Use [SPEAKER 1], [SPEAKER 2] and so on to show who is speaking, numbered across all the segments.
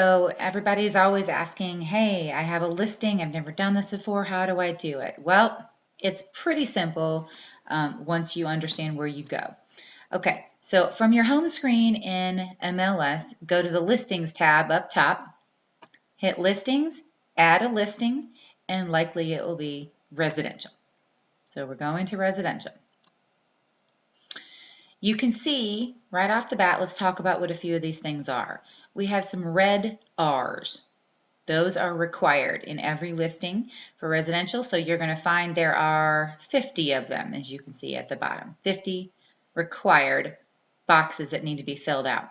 [SPEAKER 1] So everybody's always asking, hey, I have a listing. I've never done this before. How do I do it? Well, it's pretty simple once you understand where you go. Okay, so from your home screen in MLS, go to the Listings tab up top, hit Listings, add a listing, and likely it will be residential. So we're going to residential. You can see right off the bat, let's talk about what a few of these things are. We have some red R's. Those are required in every listing for residential, so you're going to find there are 50 of them, as you can see at the bottom. 50 required boxes that need to be filled out.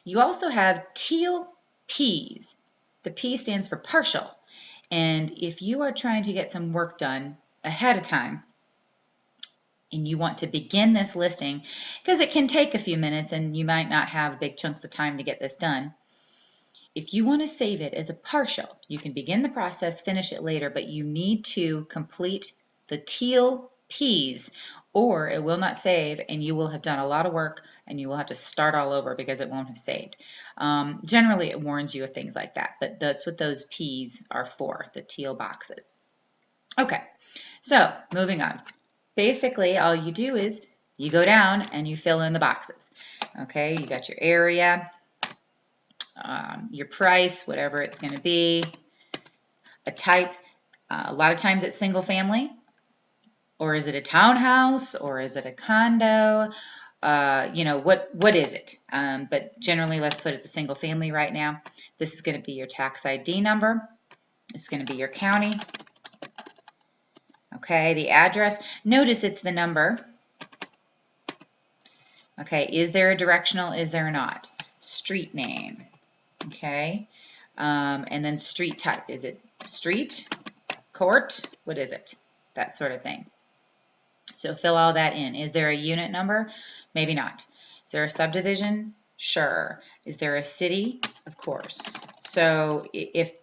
[SPEAKER 1] You also have teal P's. The P stands for partial, and if you are trying to get some work done ahead of time, and you want to begin this listing, because it can take a few minutes and you might not have big chunks of time to get this done. If you want to save it as a partial, you can begin the process, finish it later, but you need to complete the teal P's or it will not save and you will have done a lot of work and you will have to start all over because it won't have saved. Generally, it warns you of things like that, but that's what those P's are for, the teal boxes. Okay, so moving on. Basically, all you do is you go down and you fill in the boxes. Okay, you got your area, your price, whatever it's going to be, a type. A lot of times it's single family, or is it a townhouse, or is it a condo? What is it? But generally, let's put it a single family right now. This is going to be your tax ID number. It's going to be your county. Okay, the address. Notice it's the number. Okay, is there a directional? Is there not? Street name. Okay, and then street type. Is it street, court? What is it? That sort of thing. So fill all that in. Is there a unit number? Maybe not. Is there a subdivision? Sure. Is there a city? Of course. So if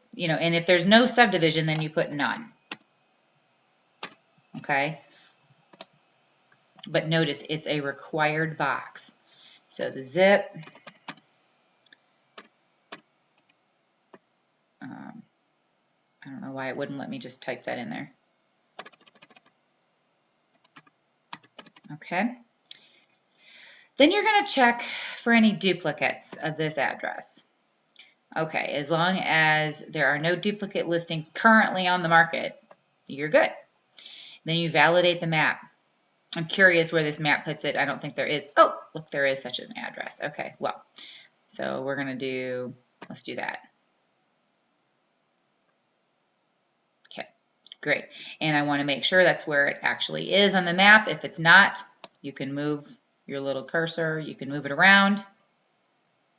[SPEAKER 1] there's no subdivision, then you put none. Okay. But notice it's a required box. So the zip. I don't know why it wouldn't let me just type that in there. Okay. Then you're going to check for any duplicates of this address. Okay, as long as there are no duplicate listings currently on the market, you're good. Then you validate the map. I'm curious where this map puts it. I don't think there is. Oh, look, there is such an address. Okay, well, so we're going to let's do that. Okay, great. And I want to make sure that's where it actually is on the map. If it's not, you can move your little cursor. You can move it around.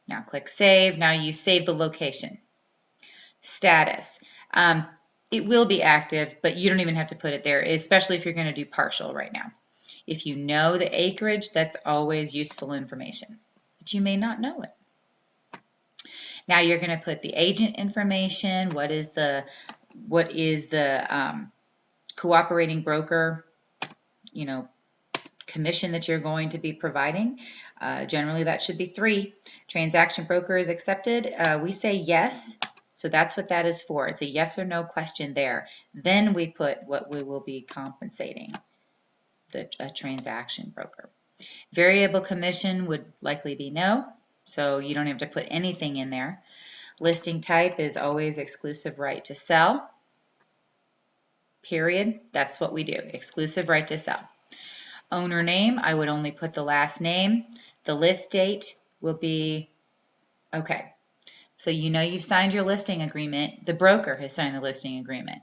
[SPEAKER 1] Now click Save. Now you've saved the location. Status. It will be active, but you don't even have to put it there, especially if you're going to do partial right now. If you know the acreage, that's always useful information, but you may not know it. Now you're going to put the agent information. What is the cooperating broker, commission that you're going to be providing? Generally, that should be 3. Transaction broker is accepted. We say yes. So that's what that is for. It's a yes or no question there. Then we put what we will be compensating a transaction broker. Variable commission would likely be no, so you don't have to put anything in there. Listing type is always exclusive right to sell. Period. That's what we do. Exclusive right to sell. Owner name, I would only put the last name. The list date will be okay. So you've signed your listing agreement. The broker has signed the listing agreement.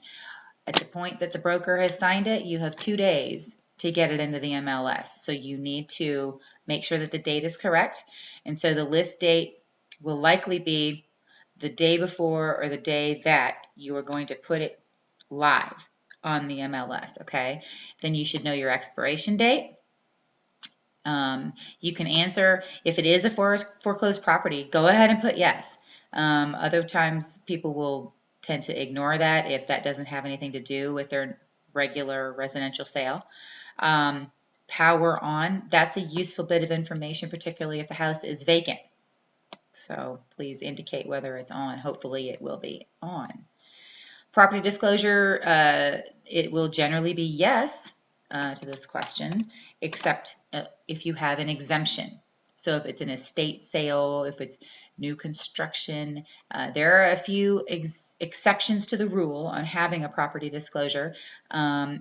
[SPEAKER 1] At the point that the broker has signed it, you have 2 days to get it into the MLS. So you need to make sure that the date is correct. And so the list date will likely be the day before or the day that you are going to put it live on the MLS, okay? Then you should know your expiration date. You can answer if it is a foreclosed property, go ahead and put yes. Other times people will tend to ignore that if that doesn't have anything to do with their regular residential sale. Power on, that's a useful bit of information, particularly if the house is vacant. So please indicate whether it's on. Hopefully it will be on. Property disclosure, it will generally be yes to this question, except if you have an exemption. So if it's an estate sale, if it's new construction, there are a few exceptions to the rule on having a property disclosure,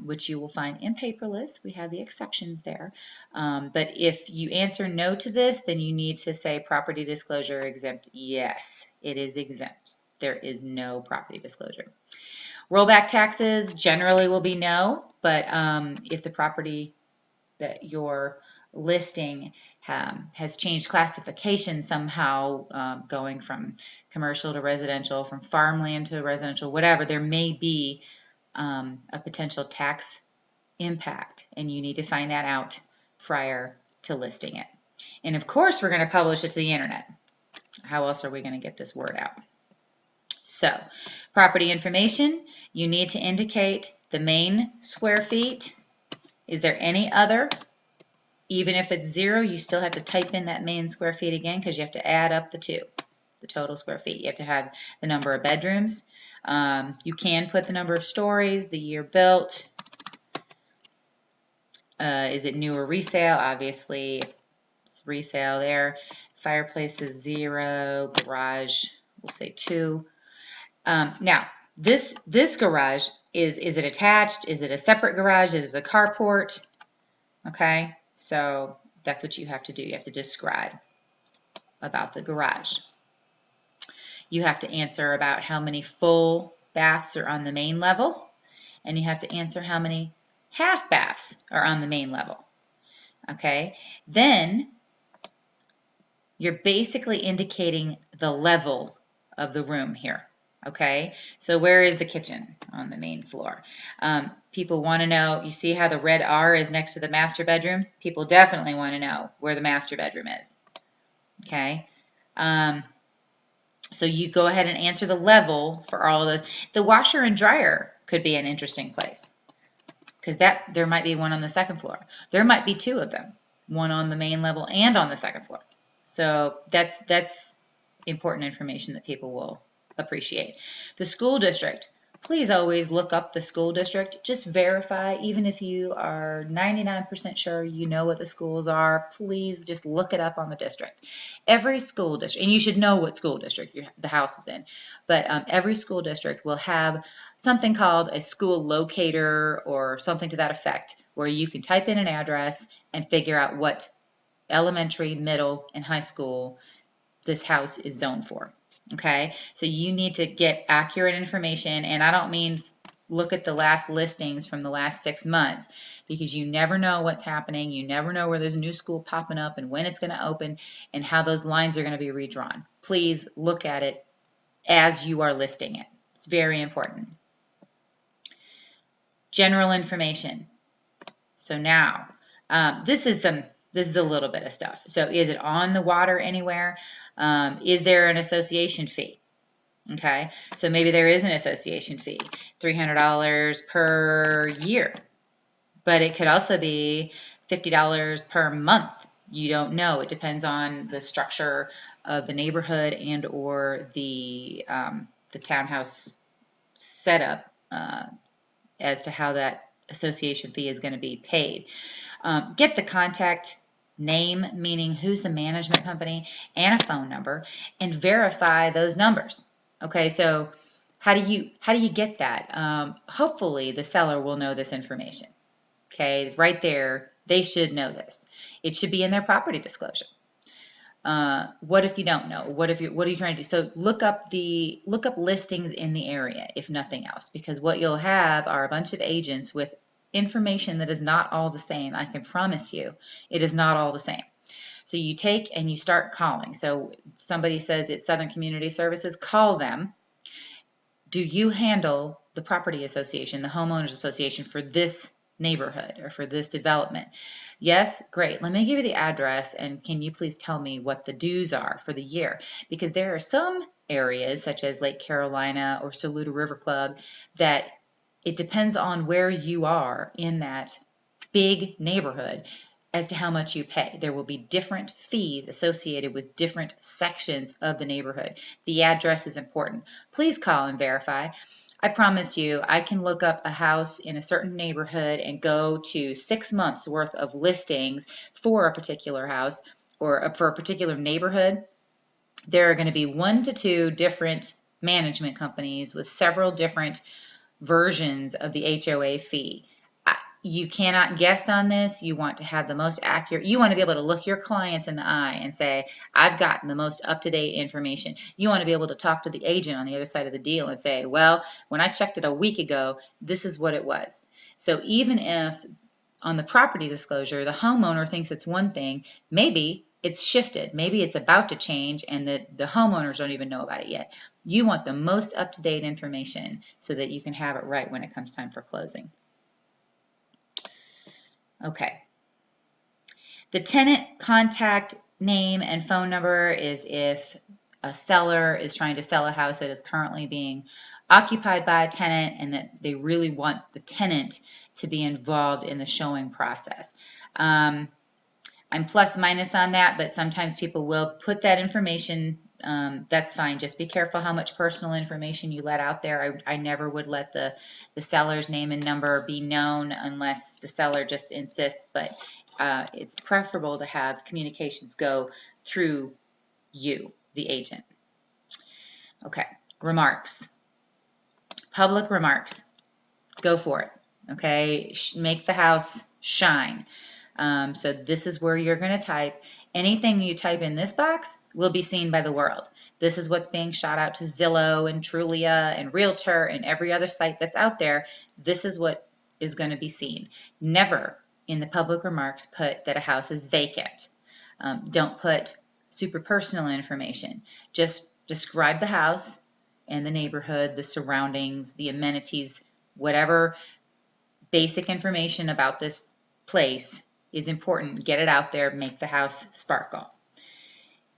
[SPEAKER 1] which you will find in paperless. We have the exceptions there. But if you answer no to this, then you need to say property disclosure exempt. Yes, it is exempt. There is no property disclosure. Rollback taxes generally will be no, but if the property that you're listing has changed classification somehow, going from commercial to residential, from farmland to residential, whatever, there may be a potential tax impact, and you need to find that out prior to listing it. And of course, we're going to publish it to the internet. How else are we going to get this word out? So, property information, you need to indicate the main square feet. Is there any other? Even if it's 0, you still have to type in that main square feet again, because you have to add up the total square feet. You have to have the number of bedrooms. You can put the number of stories, the year built. Is it new or resale? Obviously, it's resale there. Fireplace is 0. Garage, we'll say 2. Now, this garage, is it attached? Is it a separate garage? Is it a carport? Okay, so that's what you have to do. You have to describe about the garage. You have to answer about how many full baths are on the main level, and you have to answer how many half baths are on the main level. Okay, then you're basically indicating the level of the room here. Okay, so where is the kitchen? On the main floor. People want to know, you see how the red R is next to the master bedroom? People definitely want to know where the master bedroom is. Okay, so you go ahead and answer the level for all of those. The washer and dryer could be an interesting place, because there might be one on the second floor. There might be 2 of them, one on the main level and on the second floor. So that's important information that people will appreciate. The school district, please always look up the school district. Just verify, even if you are 99% sure you know what the schools are, please just look it up on the district. Every school district, and you should know what school district the house is in, but every school district will have something called a school locator or something to that effect, where you can type in an address and figure out what elementary, middle, and high school this house is zoned for. Okay, so you need to get accurate information, and I don't mean look at the last listings from the last 6 months, because you never know what's happening. You never know where there's a new school popping up and when it's going to open and how those lines are going to be redrawn. Please look at it as you are listing it. It's very important. General information. So now, this is a little bit of stuff. So is it on the water anywhere? Is there an association fee? Okay, so maybe there is an association fee, $300 per year, but it could also be $50 per month. You don't know. It depends on the structure of the neighborhood and or the townhouse setup as to how that association fee is going to be paid. Get the contact name, meaning who's the management company, and a phone number, and verify those numbers. Okay, so how do you get that? Hopefully the seller will know this information. Okay, right there, they should know this. It should be in their property disclosure. What if you don't know? What are you trying to do? So look up listings in the area, if nothing else, because what you'll have are a bunch of agents with information that is not all the same. I can promise you it is not all the same. So you take and you start calling. So somebody says it's Southern Community Services, call them. Do you handle the property association, the homeowners association for this neighborhood or for this development? Yes, great. Let me give you the address, and can you please tell me what the dues are for the year? Because there are some areas such as Lake Carolina or Saluda River Club that it depends on where you are in that big neighborhood. as to how much you pay. There will be different fees associated with different sections of the neighborhood. The address is important. Please call and verify. I promise you, I can look up a house in a certain neighborhood and go to 6 months worth of listings for a particular house or for a particular neighborhood. There are going to be 1 to 2 different management companies with several different versions of the HOA fee. You cannot guess on this. You want to have the most accurate. You want to be able to look your clients in the eye and say, I've gotten the most up-to-date information. You want to be able to talk to the agent on the other side of the deal and say, well, when I checked it a week ago, this is what it was. So even if on the property disclosure, the homeowner thinks it's one thing, maybe it's shifted. Maybe it's about to change and the homeowners don't even know about it yet. You want the most up-to-date information so that you can have it right when it comes time for closing. Okay. The tenant contact name and phone number is if a seller is trying to sell a house that is currently being occupied by a tenant and that they really want the tenant to be involved in the showing process. I'm plus minus on that, but sometimes people will put that information. That's fine. Just be careful how much personal information you let out there. I never would let the seller's name and number be known unless the seller just insists, but it's preferable to have communications go through you, the agent. Okay, remarks. Public remarks. Go for it. Okay, make the house shine. So this is where you're going to type. Anything you type in this box will be seen by the world. This is what's being shot out to Zillow and Trulia and Realtor and every other site that's out there. This is what is going to be seen. Never in the public remarks put that a house is vacant. Don't put super personal information. Just describe the house and the neighborhood, the surroundings, the amenities, whatever basic information about this place is important. Get it out there, make the house sparkle.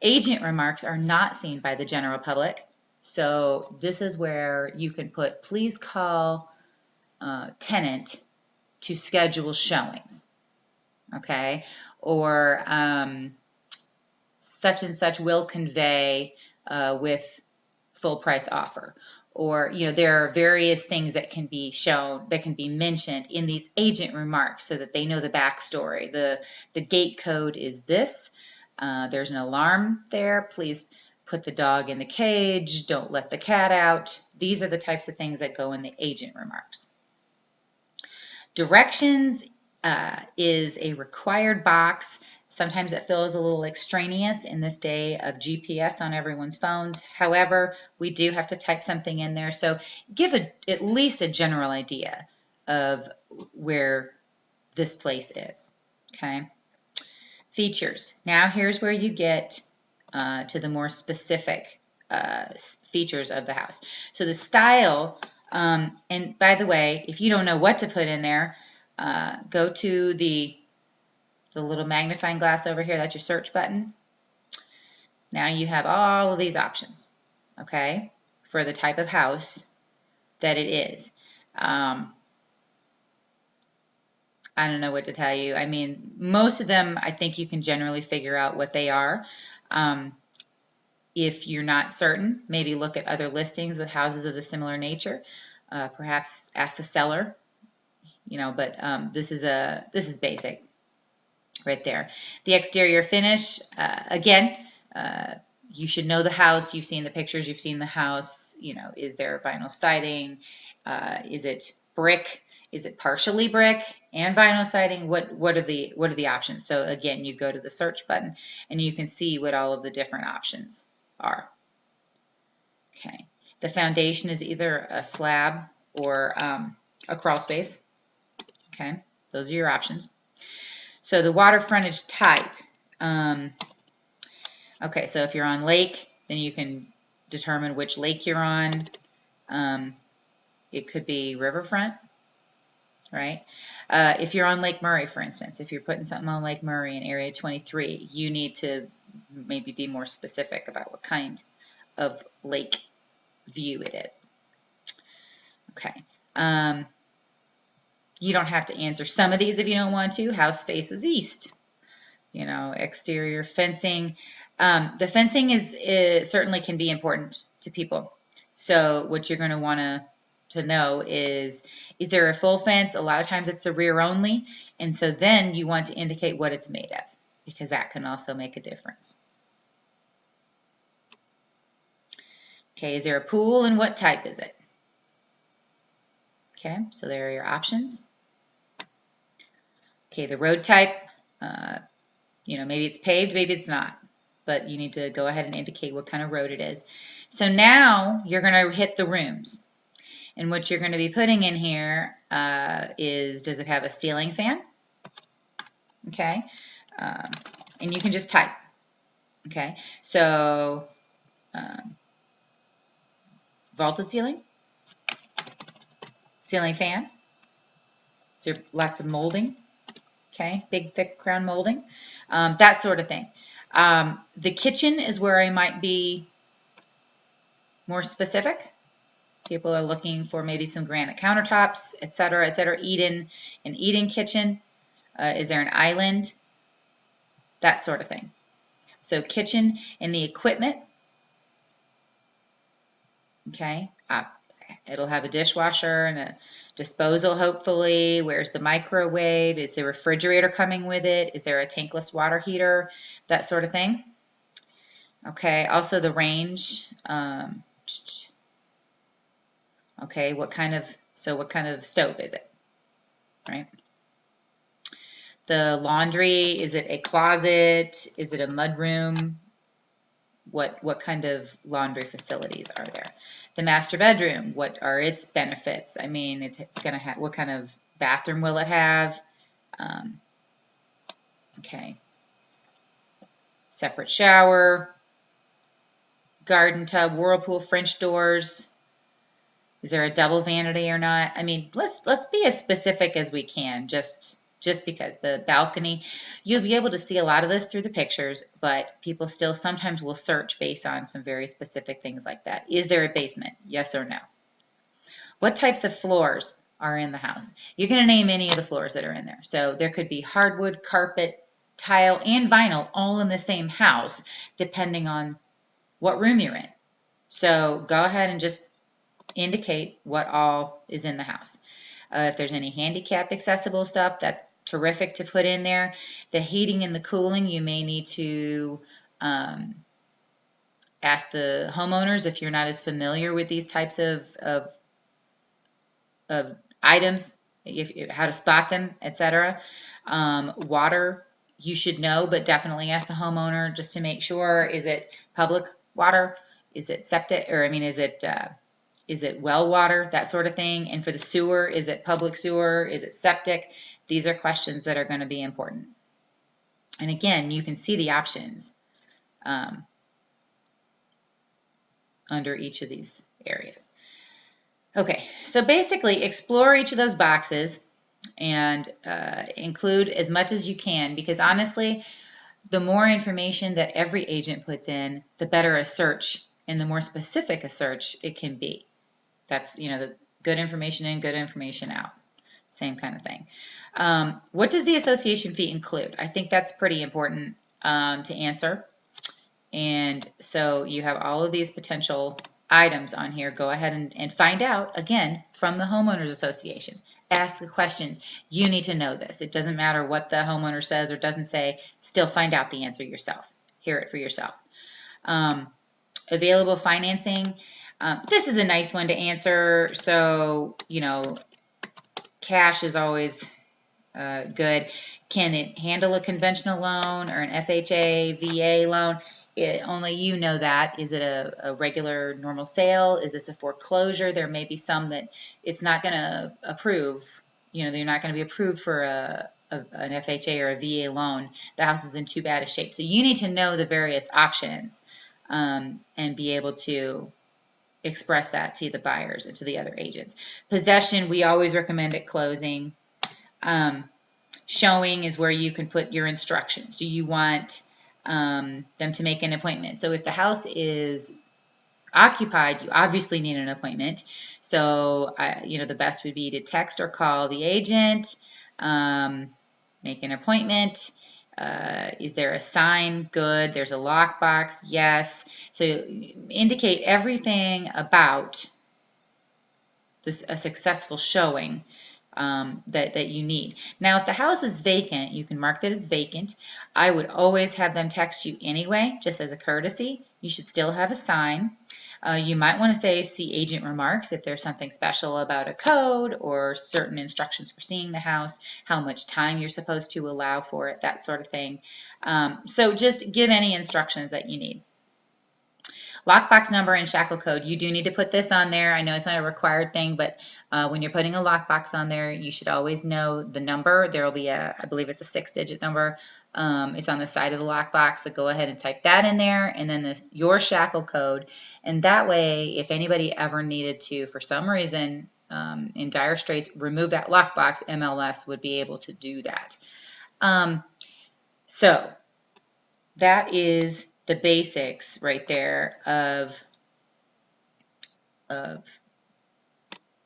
[SPEAKER 1] Agent remarks are not seen by the general public, so this is where you can put, please call tenant to schedule showings, okay? Or such and such will convey with full price offer. Or, there are various things that can be shown, that can be mentioned in these agent remarks so that they know the backstory. The gate code is this. There's an alarm there. Please put the dog in the cage. Don't let the cat out. These are the types of things that go in the agent remarks. Directions is a required box. Sometimes it feels a little extraneous in this day of GPS on everyone's phones. However, we do have to type something in there. So give at least a general idea of where this place is. Okay. Features. Now here's where you get to the more specific features of the house. So the style, and by the way, if you don't know what to put in there, go to the little magnifying glass over here. That's your search button. Now you have all of these options, okay, for the type of house that it is. I don't know what to tell you. I mean, most of them, I think you can generally figure out what they are. If you're not certain, maybe look at other listings with houses of the similar nature. Perhaps ask the seller, but this is basic right there. The exterior finish, again, you should know the house. You've seen the pictures. You've seen the house. Is there vinyl siding? Is it brick? Is it partially brick and vinyl siding? What are the options? So again, you go to the search button and you can see what all of the different options are. Okay. The foundation is either a slab or a crawl space. Okay. Those are your options. So the water frontage type. Okay, so if you're on lake, then you can determine which lake you're on. It could be riverfront, right? If you're on Lake Murray, for instance, if you're putting something on Lake Murray in Area 23, you need to maybe be more specific about what kind of lake view it is. Okay. You don't have to answer some of these if you don't want to. House faces east. you know, exterior fencing. The fencing is certainly can be important to people. So what you're going to want to know is there a full fence? A lot of times it's the rear only, and so then you want to indicate what it's made of, because that can also make a difference. Okay, is there a pool, and what type is it? Okay, so there are your options. Okay, the road type, you know, maybe it's paved, maybe it's not, but you need to go ahead and indicate what kind of road it is. So now you're going to hit the rooms. And what you're going to be putting in here is, does it have a ceiling fan? Okay, and you can just type. Okay, so vaulted ceiling, ceiling fan. Is there lots of molding? Okay, big thick crown molding, that sort of thing. The kitchen is where I might be more specific. People are looking for maybe some granite countertops, etc., etc. An eat-in kitchen. Is there an island? That sort of thing. So kitchen and the equipment. Okay, it'll have a dishwasher and a disposal, hopefully. Where's the microwave? Is the refrigerator coming with it? Is there a tankless water heater? That sort of thing. Okay, also the range. Okay, what kind of stove is it? Right. The laundry, is it a closet? Is it a mudroom? What kind of laundry facilities are there? The master bedroom, what are its benefits? I mean, it's going to have, what kind of bathroom will it have? Okay. Separate shower, garden tub, whirlpool, French doors. Is there a double vanity or not? I mean, let's be as specific as we can, just because. The balcony, you'll be able to see a lot of this through the pictures, but people still sometimes will search based on some very specific things like that. Is there a basement? Yes or no? What types of floors are in the house? You're going to name any of the floors that are in there. So there could be hardwood, carpet, tile, and vinyl all in the same house, depending on what room you're in. So go ahead and just indicate what all is in the house. If there's any handicap accessible stuff, that's terrific to put in there. The heating and the cooling, you may need to ask the homeowners, if you're not as familiar with these types of items, how to spot them, etc. Water, you should know, but definitely ask the homeowner just to make sure. Is it public water? Is it septic? Or I mean, is it well water? That sort of thing. And for the sewer, is it public sewer? Is it septic? These are questions that are going to be important. And again, you can see the options under each of these areas. Okay, so basically explore each of those boxes and include as much as you can, because honestly, the more information that every agent puts in, the better a search and the more specific a search it can be. That's, you know, the good information in, good information out. Same kind of thing. What does the association fee include? I think that's pretty important to answer. And so you have all of these potential items on here. Go ahead and find out, again, from the homeowners association. Ask the questions. You need to know this. It doesn't matter what the homeowner says or doesn't say. Still find out the answer yourself. Hear it for yourself. Available financing. This is a nice one to answer. So, you know, cash is always good. Can it handle a conventional loan or an FHA, VA loan? Only you know that. Is it a regular normal sale? Is this a foreclosure? There may be some that it's not going to approve. You know, they're not going to be approved for an FHA or a VA loan. The house is in too bad a shape. So you need to know the various options and be able to express that to the buyers and to the other agents. Possession, we always recommend at closing. Showing is where you can put your instructions. Do you want them to make an appointment? So if the house is occupied, you obviously need an appointment. So, you know, the best would be to text or call the agent, make an appointment. Is there a sign? Good. There's a lockbox? Yes. So indicate everything about this a successful showing that you need. Now, if the house is vacant, you can mark that it's vacant. I would always have them text you anyway, just as a courtesy. You should still have a sign. You might want to say, see agent remarks if there's something special about a code or certain instructions for seeing the house, how much time you're supposed to allow for it, that sort of thing. So just give any instructions that you need. Lockbox number and shackle code. You do need to put this on there. I know it's not a required thing, but when you're putting a lockbox on there, you should always know the number. There will be I believe it's a 6-digit number. It's on the side of the lockbox, so go ahead and type that in there, and then your shackle code. And that way, if anybody ever needed to, for some reason, in dire straits, remove that lockbox, MLS would be able to do that. So that is the basics right there of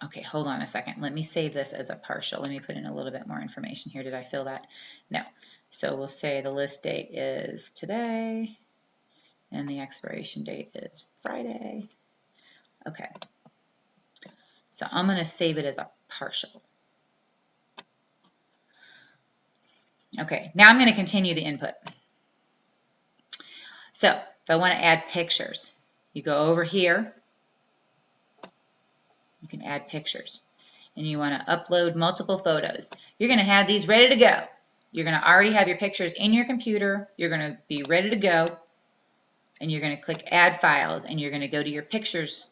[SPEAKER 1] okay, hold on a second. Let me save this as a partial. Let me put in a little bit more information here. Did I fill that? No. So we'll say the list date is today and the expiration date is Friday. Okay. So I'm going to save it as a partial. Okay, now I'm going to continue the input. So if I want to add pictures, you go over here, you can add pictures, and you want to upload multiple photos. You're going to have these ready to go. You're going to already have your pictures in your computer. You're going to be ready to go, and you're going to click Add Files, and you're going to go to your Pictures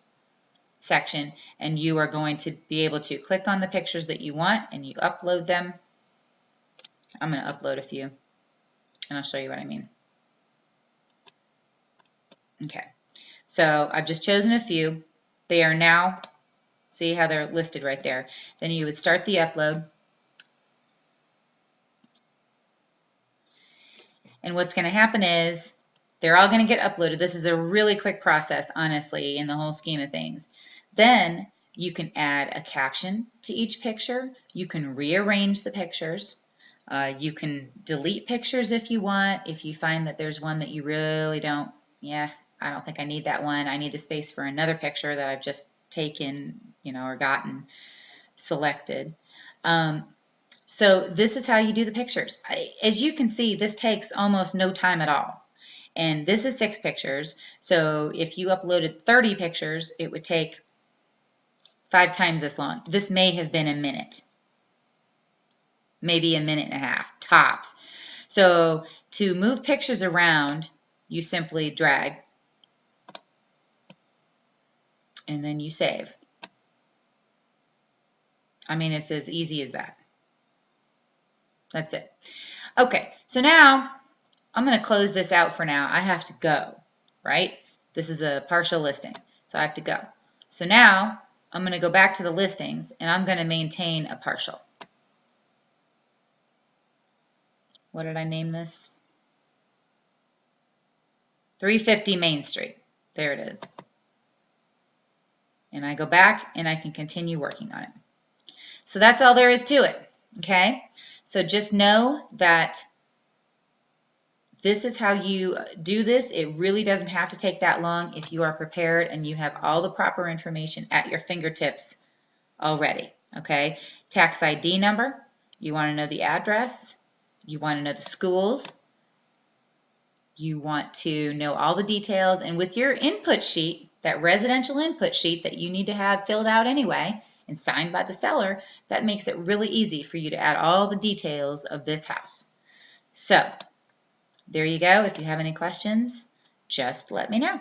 [SPEAKER 1] section, and you are going to be able to click on the pictures that you want, and you upload them. I'm going to upload a few, and I'll show you what I mean. Okay, so I've just chosen a few. They are now, see how they're listed right there. Then you would start the upload. And what's going to happen is they're all going to get uploaded. This is a really quick process, honestly, in the whole scheme of things. Then you can add a caption to each picture. You can rearrange the pictures. You can delete pictures if you want. If you find that there's one that you really don't, I don't think I need that one. I need the space for another picture that I've just taken, or gotten selected. So this is how you do the pictures. As you can see, this takes almost no time at all. And this is 6 pictures. So if you uploaded 30 pictures, it would take 5 times this long. This may have been a minute. Maybe a minute and a half, tops. So to move pictures around, you simply drag and then you save. I mean, it's as easy as that. That's it. Okay, so now I'm going to close this out for now. I have to go, right? This is a partial listing, so I have to go. So now I'm going to go back to the listings and I'm going to maintain a partial. What did I name this? 350 Main Street. There it is. And I go back and I can continue working on it. So that's all there is to it, okay? So just know that this is how you do this. It really doesn't have to take that long if you are prepared and you have all the proper information at your fingertips already, okay? Tax ID number, you want to know the address, you want to know the schools, you want to know all the details, and with your input sheet, that residential input sheet that you need to have filled out anyway and signed by the seller, that makes it really easy for you to add all the details of this house. So there you go. If you have any questions, just let me know.